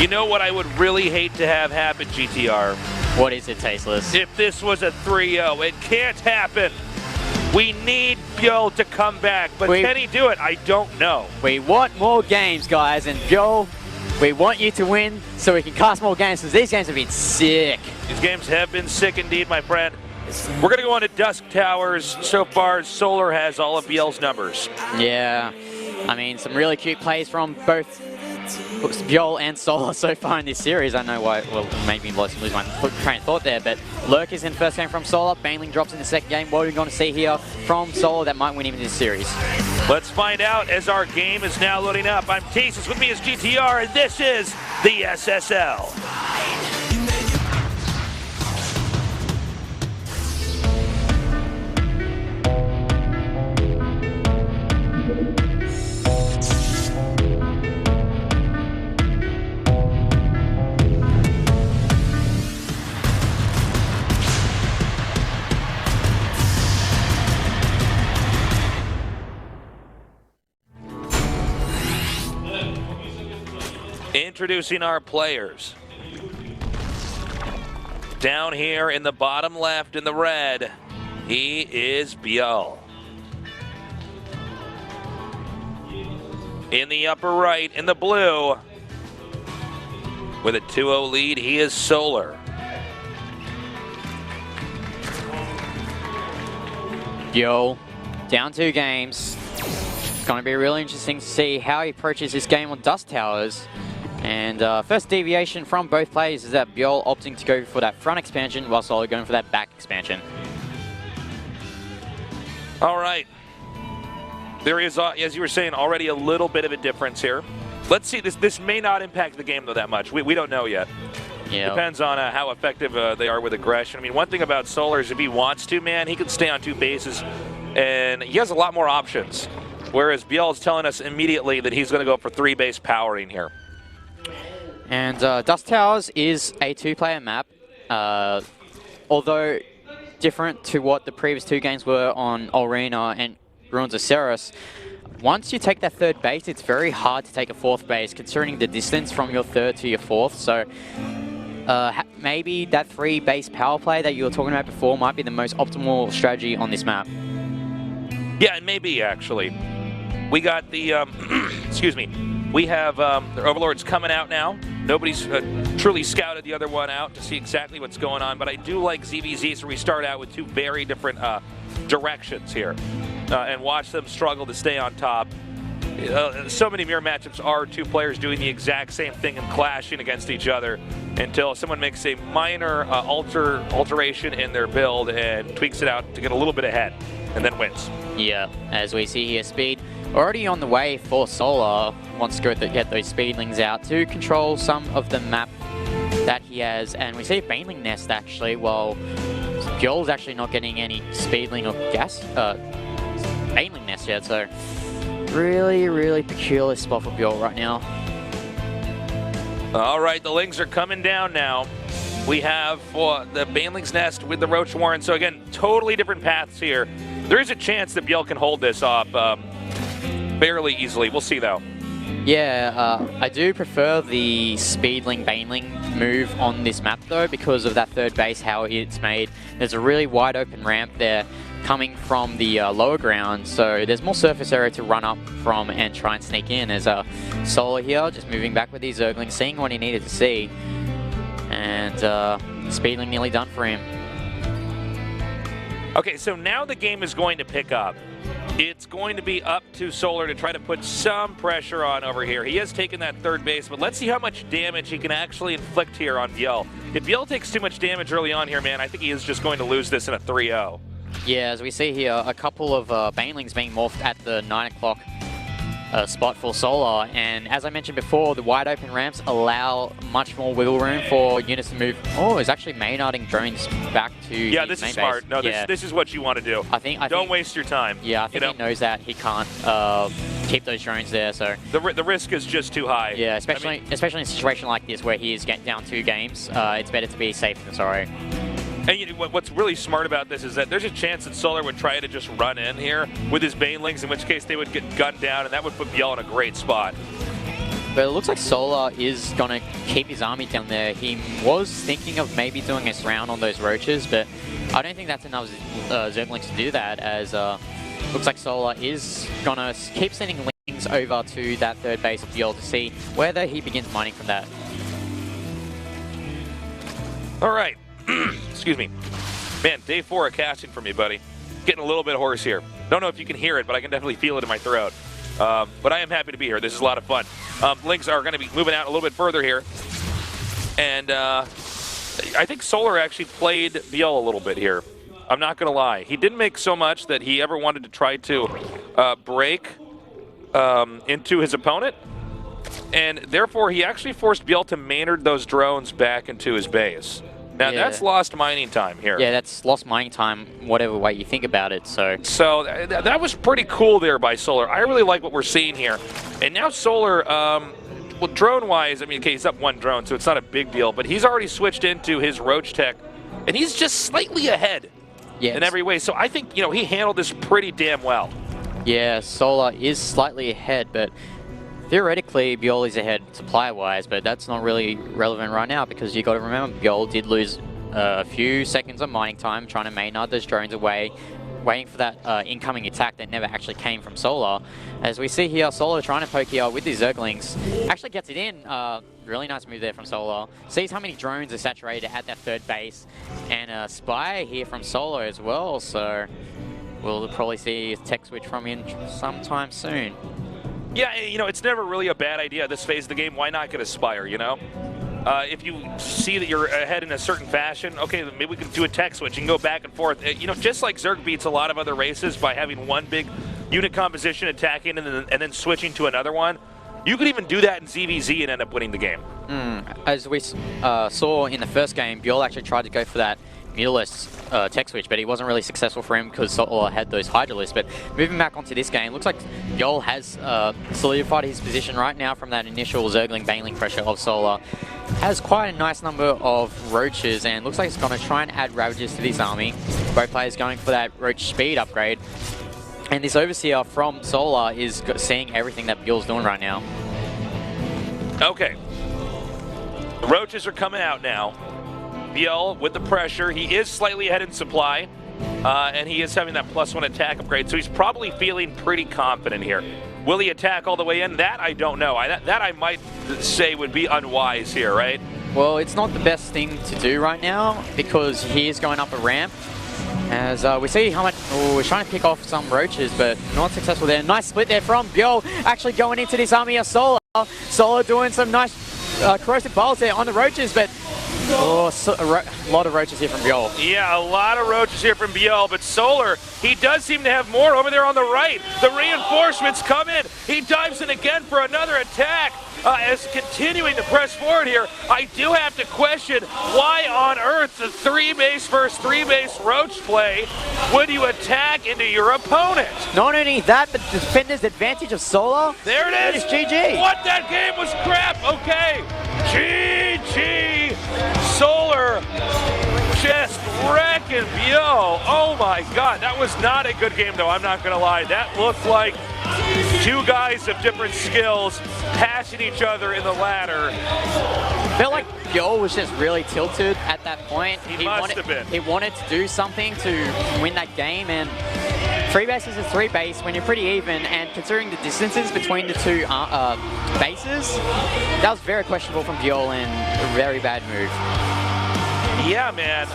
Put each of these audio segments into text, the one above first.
You know what I would really hate to have happen, GTR? What is it, Tasteless? If this was a 3-0. It can't happen. We need ByuL to come back, but can he do it? I don't know. We want more games, guys, and ByuL, we want you to win so we can cast more games, because these games have been sick. These games have been sick indeed, my friend. We're going to go on to Dusk Towers. So far, Solar has all of ByuL's numbers. Yeah, I mean, some really cute plays from both ByuL and Solar so far in this series. I know why, well, maybe lose my train of thought there, but Lurk is in the first game from Solar. Baneling drops in the second game. What are we going to see here from Solar that might win him in this series? Let's find out as our game is now loading up. I'm Tasteless, with me is GTR, and this is the SSL. Introducing our players. Down here in the bottom left in the red, he is ByuL. In the upper right in the blue, with a 2-0 lead, he is Solar. ByuL, down 2 games. It's going to be really interesting to see how he approaches this game on Dusk Towers. And first deviation from both players is that ByuL opting to go for that front expansion while Solar going for that back expansion. All right. There is, as you were saying, already a little bit of a difference here. Let's see. This may not impact the game, though, that much. We don't know yet. Yep. Depends on how effective they are with aggression. I mean, one thing about Solar is if he wants to, man, he can stay on 2 bases, and he has a lot more options. Whereas ByuL is telling us immediately that he's going to go for 3-base powering here. And Dusk Towers is a 2-player map, although different to what the previous 2 games were on Arena and Ruins of Ceres. Once you take that 3rd base, it's very hard to take a 4th base, considering the distance from your 3rd to your 4th. So maybe that 3-base power play that you were talking about before might be the most optimal strategy on this map. Yeah, it may be, actually. We got the, excuse me, we have their Overlords coming out now. Nobody's truly scouted the other one out to see exactly what's going on, but I do like ZVZ, so we start out with 2 very different directions here and watch them struggle to stay on top. So many mirror matchups are 2 players doing the exact same thing and clashing against each other until someone makes a minor alteration in their build and tweaks it out to get a little bit ahead and then wins. Yeah, as we see here, speed already on the way for Solar. Wants to go get those speedlings out to control some of the map that he has. And we see Baneling Nest actually, while ByuL's actually not getting any speedling or gas Baneling Nest yet. So really, really peculiar spot for ByuL right now. All right, the Lings are coming down now. We have the Baneling's Nest with the Roach Warren. So again, totally different paths here. There is a chance that ByuL can hold this off fairly easily. We'll see, though. Yeah, I do prefer the Speedling Baneling move on this map, though, because of that 3rd base, how it's made. There's a really wide open ramp there coming from the lower ground, so there's more surface area to run up from and try and sneak in. As Solar here, just moving back with these Zerglings, seeing what he needed to see. And Speedling nearly done for him. Okay, so now the game is going to pick up. It's going to be up to Solar to try to put some pressure on over here. He has taken that 3rd base, but let's see how much damage he can actually inflict here on ByuL. If ByuL takes too much damage early on here, man, I think he is just going to lose this in a 3-0. Yeah, as we see here, a couple of Banelings being morphed at the 9 o'clock spot for Solar, and as I mentioned before, the wide open ramps allow much more wiggle room for units to move. Oh, it's actually Maynarding drones back to yeah, this is smart. Base. No, yeah. this is what you want to do. I think don't waste your time. Yeah, I think he knows that he can't keep those drones there. So the risk is just too high. Yeah, especially in a situation like this where he is getting down 2 games. It's better to be safe than sorry. And you know, what's really smart about this is that there's a chance that Solar would try to just run in here with his Banelings, in which case they would get gunned down, and that would put ByuL in a great spot. But it looks like Solar is going to keep his army down there. He was thinking of maybe doing a surround on those roaches, but I don't think that's enough Zerglings to do that, as looks like Solar is going to keep sending lings over to that third base of ByuL to see whether he begins mining from that. All right. Excuse me. Man, day 4 of casting for me, buddy. Getting a little bit hoarse here. Don't know if you can hear it, but I can definitely feel it in my throat. But I am happy to be here. This is a lot of fun. Lings are going to be moving out a little bit further here. And I think Solar actually played ByuL a little bit here. I'm not going to lie. He didn't make so much that he ever wanted to try to break into his opponent. And therefore, he actually forced ByuL to Maynard those drones back into his base. Now, that's lost mining time here. Yeah, that's lost mining time, whatever way you think about it. So that was pretty cool there by Solar. I really like what we're seeing here. And now Solar, well, drone-wise, I mean, okay, he's up 1 drone, so it's not a big deal. But he's already switched into his Roach Tech, and he's just slightly ahead in every way. So I think, you know, he handled this pretty damn well. Yeah, Solar is slightly ahead, but theoretically, ByuL is ahead supply-wise, but that's not really relevant right now because you got to remember ByuL did lose a few seconds of mining time trying to Maynard those drones away, waiting for that incoming attack that never actually came from Solar. As we see here, Solar trying to poke here with these Zerglings, actually gets it in. Really nice move there from Solar. Sees how many drones are saturated at that third base, and a spy here from Solar as well. So we'll probably see a tech switch from him sometime soon. Yeah, you know, it's never really a bad idea at this phase of the game. Why not get a Spire, you know? If you see that you're ahead in a certain fashion, okay, maybe we can do a tech switch and go back and forth. You know, just like Zerg beats a lot of other races by having one big unit composition attacking and then switching to another one, you could even do that in ZVZ and end up winning the game. As we saw in the first game, ByuL actually tried to go for that Mutalisk tech switch, but he wasn't really successful for him because Solar had those Hydralisks. But moving back onto this game, looks like ByuL has solidified his position right now from that initial Zergling Baneling pressure of Solar. Has quite a nice number of Roaches, and looks like it's going to try and add Ravagers to this army. Both players going for that Roach speed upgrade. And this Overseer from Solar is seeing everything that ByuL's doing right now. Okay. The Roaches are coming out now. ByuL with the pressure. He is slightly ahead in supply, and he is having that +1 attack upgrade, so he's probably feeling pretty confident here. Will he attack all the way in? That I don't know. That I might say would be unwise here, right? Well, it's not the best thing to do right now because he is going up a ramp. As we see how much, we're trying to pick off some Roaches, but not successful there. Nice split there from ByuL, actually going into this army of Solar. Solar doing some nice corrosive bolts there on the Roaches, but a lot of Roaches here from ByuL. Yeah, a lot of Roaches here from ByuL, but Solar, he does seem to have more over there on the right. The reinforcements come in. He dives in again for another attack. As continuing to press forward here, I do have to question why on earth the 3-base versus 3-base Roach play would you attack into your opponent? Not only that, but the defender's advantage of Solar. There it is. GG. What? That game was crap. Okay. GG. Solar just wrecking ByuL. Oh my God, that was not a good game though, I'm not gonna lie. That looked like 2 guys of different skills passing each other in the ladder. Felt like ByuL was just really tilted at that point. He must have been. He wanted to do something to win that game, and 3-base is a 3-base when you're pretty even, and considering the distances between the 2 bases, that was very questionable from ByuL and a very bad move. Yeah, man.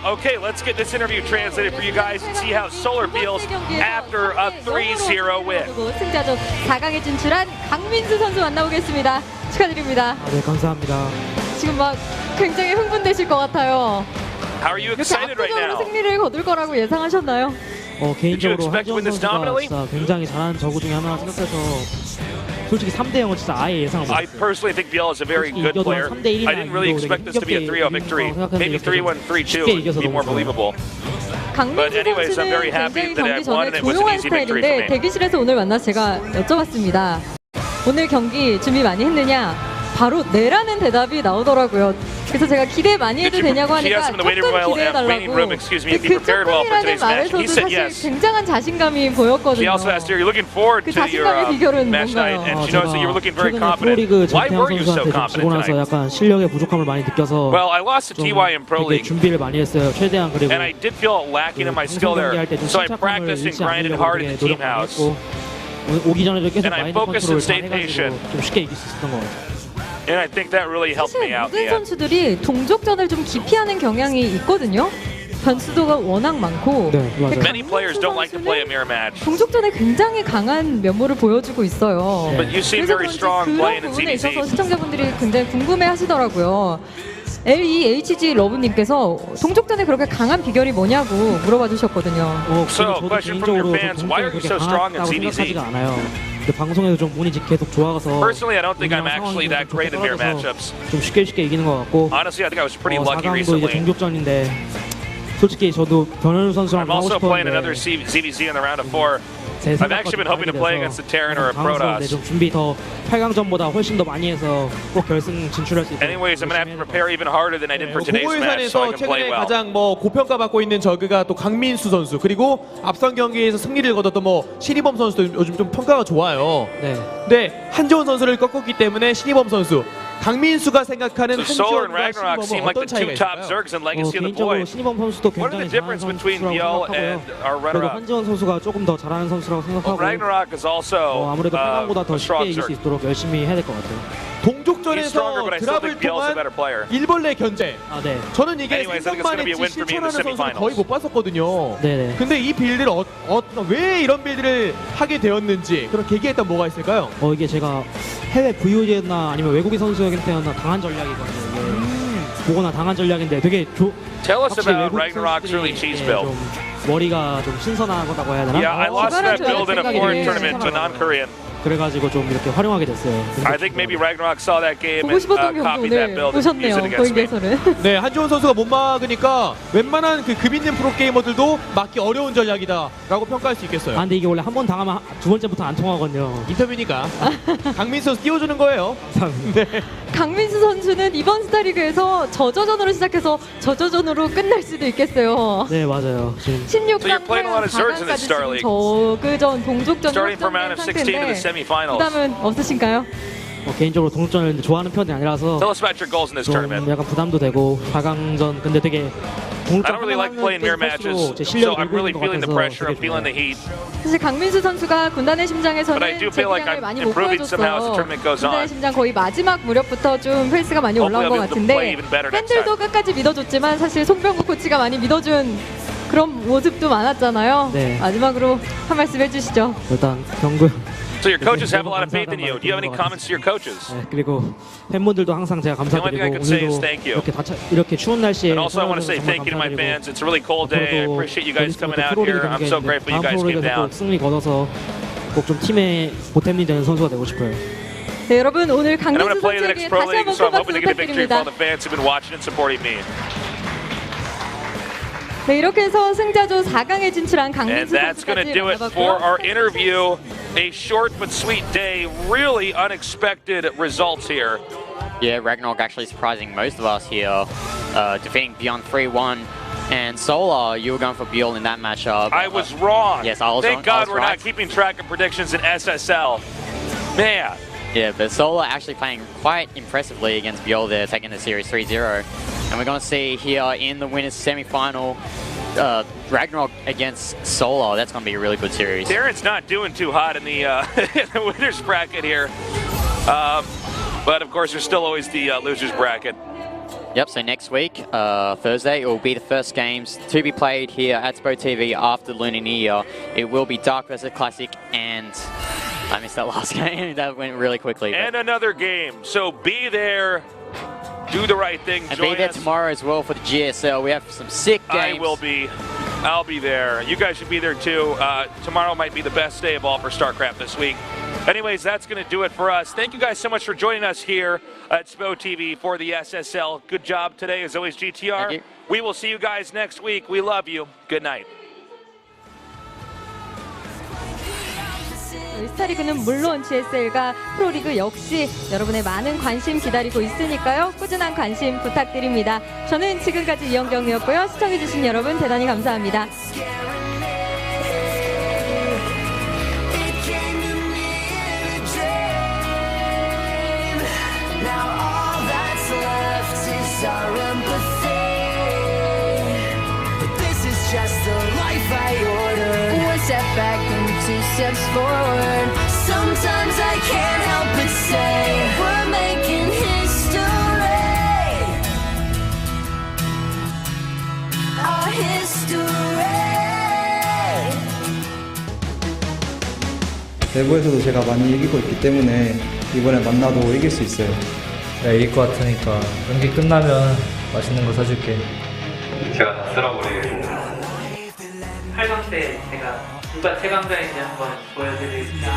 Okay, let's get this interview translated for you guys and see how Solar feels after a 3-0 win. 승자조 4강에 진출한 강민수 선수 만나보겠습니다. 축하드립니다. 네, 감사합니다. 지금 막 굉장히 흥분되실 것 같아요. How are you excited right 압도적으로 now? 승리를 거둘 거라고 예상하셨나요? 개인적으로 expect to win this 한지원 nominally? 선수가 진짜 굉장히 잘하는 저구 중에 하나 생각해서 솔직히 3대0은 진짜 아예 예상을 I 못했어요. personally think ByuL is a very good player. I didn't really expect this to be a 3-0 victory. Maybe 3-1, 3-2 would be more believable. But anyways, I'm very happy that I won and it was an 조용한 easy victory for 스타일인데 me. 대기실에서 오늘 만나서 제가 여쭤봤습니다. 오늘 경기 준비 많이 했느냐? 바로 네라는 대답이 나오더라고요. 그래서 제가 기대 많이 해도 되냐고 하니까 조금 기대해달라고. 그 조금이라는 말에서도 사실 굉장한 자신감이 보였거든요. 그 자신감의 비결은 뭔가요? 최근에 프로리그 전태양 선수한테 좀 지고 나서 약간 실력의 부족함을 많이 느껴서 좀 되게 준비를 많이 했어요. 최대한 그리고 방송 경기할 때 좀 침착함을 잃지 않으려고 되게 노력 많이 했고 오기 전에도 계속 마인드 컨트롤 잘 해가지고 좀 쉽게 이길 수 있었던 것 같아요. And I think that really helped me 사실 out. 모든 선수들이 동족전을 좀 기피하는 경향이 있거든요. 변수도가 워낙 많고 네, 맞아요. Many players don't like to play a mirror match. 동족전에 굉장히 강한 면모를 보여주고 있어요. But you seem 그래서 very 그런지 strong 그런 playing in 부분에 있어서 CBC. 시청자분들이 굉장히 궁금해하시더라고요. LEHG 러브님께서 동족전에 그렇게 강한 비결이 뭐냐고 물어봐 주셨거든요. So, 저도 question from your 개인적으로 fans, why are you 그렇게 so strong in 강하다고 CBC? 생각하지가 않아요. 근데 방송에서 좀 운이 계속 좋아가서 Personally, I don't think I'm 운이랑 actually 상황이 that 좀 great in mirror 떨어져서 matchups. 좀 쉽게 이기는 것 같고 Honestly, I think I was pretty lucky 4강도 이제 recently. 동족전인데 솔직히 저도 변현우 선수랑 I'm 하고 also playing another 싶었는데 CBC in the round of 4. 제 I've actually been hoping to play against a Terran or a 당황스러운데 Protoss. 좀 준비 더 8강전보다 훨씬 더 많이 해서 꼭 결승 진출할 수 있도록 Anyways, I'm gonna have to prepare even harder than I did for 네, today's match so I 공호유산에서 can play 최근에 well. 가장 고평가받고 있는 저그가 또 강민수 선수 그리고 앞선 경기에서 승리를 거뒀던 신희범 선수도 요즘 좀 평가가 좋아요. 네. 근데 한지원 선수를 꺾었기 때문에 신희범 선수 강민수가 생각하는 So Solar and 한지원과 Ragnarok seem 신희범은 like 어떤 the two 차이가 top 있을까요? Zergs in Legacy of the 개인적으로 Void. 신희범 선수도 What are 굉장히 the difference 잘하는 between 선수라고 ByuL 생각하고요. and our 그리고 Ragnarok? 한지원 선수가 조금 더 잘하는 선수라고 Well, 생각하고 Ragnarok is also 아무래도 8강보다 더 a 쉽게 strong 이길 수 Zerg. 있도록 열심히 해야 될 것 같아요. He's stronger, 동족전에서 but I still 드랍을 think ByuL's a 통한 better player. 일벌레 견제. 아, 네. 저는 이게 Anyways, I think it's gonna 생각만 be a 했지 win for me in the 실천하는 선수는 semifinals. 거의 못 봤었거든요. 네네. 근데 이 빌드를 왜 이런 빌드를 하게 되었는지 그런 계기에 일단 뭐가 있을까요? 이게 제가 해외 VOD였나 아니면 외국인 선수한테였나 당한 전략이거든요. 이게 보거나 당한 전략인데 되게 Tell us 확실히 about 외국 Ragnarok's early 선수들이 cheese 예, build. 좀 머리가 좀 신선하다고 해야 되나? Yeah, I lost that build in a foreign 생각이 tournament to non-Korean. 그래가지고 좀 이렇게 활용하게 됐어요. I think maybe Ragnarok saw that game 보고 and 싶었던 경기 copied that 오늘 build and used 오셨네요. it against me. 고인계에서는. 네, 한지원 선수가 못 막으니까 웬만한 급 있는 프로게이머들도 막기 어려운 전략이다라고 평가할 수 있겠어요. 아 근데 이게 원래 한 번 당하면 두 번째부터 안 통하거든요. 인터뷰니까 강민수 선수 띄워주는 거예요. 네. 강민수 선수는 이번 스타리그에서 저저전으로 시작해서 저저전으로 끝날 수도 있겠어요. 네 맞아요. 지금 16강, So you're playing a lot of Zergs in this 4강까지 Star 지금 League. 저그전 동족전 Starting from round of 16 to the semifinals. 부담은 없으신가요? 개인적으로 동족전을 좋아하는 편이 아니라서 Tell us about your goals in this 좀 tournament. 약간 부담도 되고 4강전 근데 되게 I don't really like playing mirror matches, 제 so 실력이 I'm really 늘고 feeling 있는 것 the 같아서 pressure. I'm 되게 feeling the 좋아요. heat. 사실 강민수 선수가 군단의 심장에서는 But I do feel like 재기량을 I'm 많이 못 improving somehow as the 보여줬어. tournament goes on. 군단의 심장 거의 마지막 무렵부터 좀 페이스가 많이 Hopefully 올라온 것 I'll be able to play 같은데 even better next 팬들도 time. 끝까지 믿어줬지만 사실 송병구 코치가 많이 믿어준 그런 모습도 많았잖아요. 네. 마지막으로 한 말씀 해주시죠. 일단 경구 So your coaches have a lot of faith in you. Do you have any comments to your coaches? 네, 그리고 팬분들도 항상 제가 The only thing I 감사드리고 can say is 오늘도 thank you. 이렇게 추운 날씨에 And also I want to say 찾아주셔서 thank you to my 정말 fans. It's a really cold day. I 앞으로도 appreciate you guys coming out 프로리그 here. I'm so 경기가 grateful you 있는데 guys 다음 came 프로리그에서 down. 꼭 승리 거둬서 꼭 좀 팀의 보탬이 되는 선수가 되고 싶어요. 네, 여러분 오늘 And I'm going to 강민수 play the next 선수에게 pro 다시 league, 한번 so 큰 I'm 박수 hoping to get a victory for all 부탁드립니다. the fans who've been watching and supporting me. 네, 이렇게 해서 승자조 4강에 진출한 And 강민수 that's going to 선수까지 do it for 만나봤고요. our interview. A short but sweet day. Really unexpected results here. Yeah, Ragnarok actually surprising most of us here, defeating Beyond 3-1. And Solar, you were going for ByuL in that matchup. I was wrong. Yes, I was Thank God I was we're right. not keeping track of predictions in SSL. Man. Yeah, but Solar actually playing quite impressively against ByuL there, taking the series 3-0. And we're going to see here in the winners semi-final, Ragnarok against Solar. That's going to be a really good series. Darren's not doing too hot in the, in the winners bracket here. But of course, there's still always the losers bracket. Yep, so next week, Thursday, it will be the first games to be played here at EsportsTV after Lunar New Year. It will be Dark vs Classic, and I missed that last game. That went really quickly. And another game. So be there. Do the right thing. And Join be there us. tomorrow as well for the GSL. We have some sick games. I will be. I'll be there. You guys should be there too. Tomorrow might be the best day of all for Starcraft this week. Anyways, that's going to do it for us. Thank you guys so much for joining us here at SportsTV for the SSL. Good job today, as always, GTR. Thank you. We will see you guys next week. We love you. Good night. 스타리그는 물론 GSL과 프로리그 역시 여러분의 많은 관심 기다리고 있으니까요. 꾸준한 관심 부탁드립니다. 저는 지금까지 이영경이었고요. 시청해주신 여러분 대단히 감사합니다. Our empathy, but this is just the life I order. One step back and 2 steps forward. Sometimes I can't help but say we're making history. Our history. 내부에서도 제가 많이 이기고 있기 때문에 이번에 만나도 이길 수 있어요. 내가 이길 것 같으니까 경기 끝나면 맛있는 거 사줄게. 제가 다 쓸어버리겠습니다. 8강 때 제가 누가 최강자인지 한번 보여드릴게요.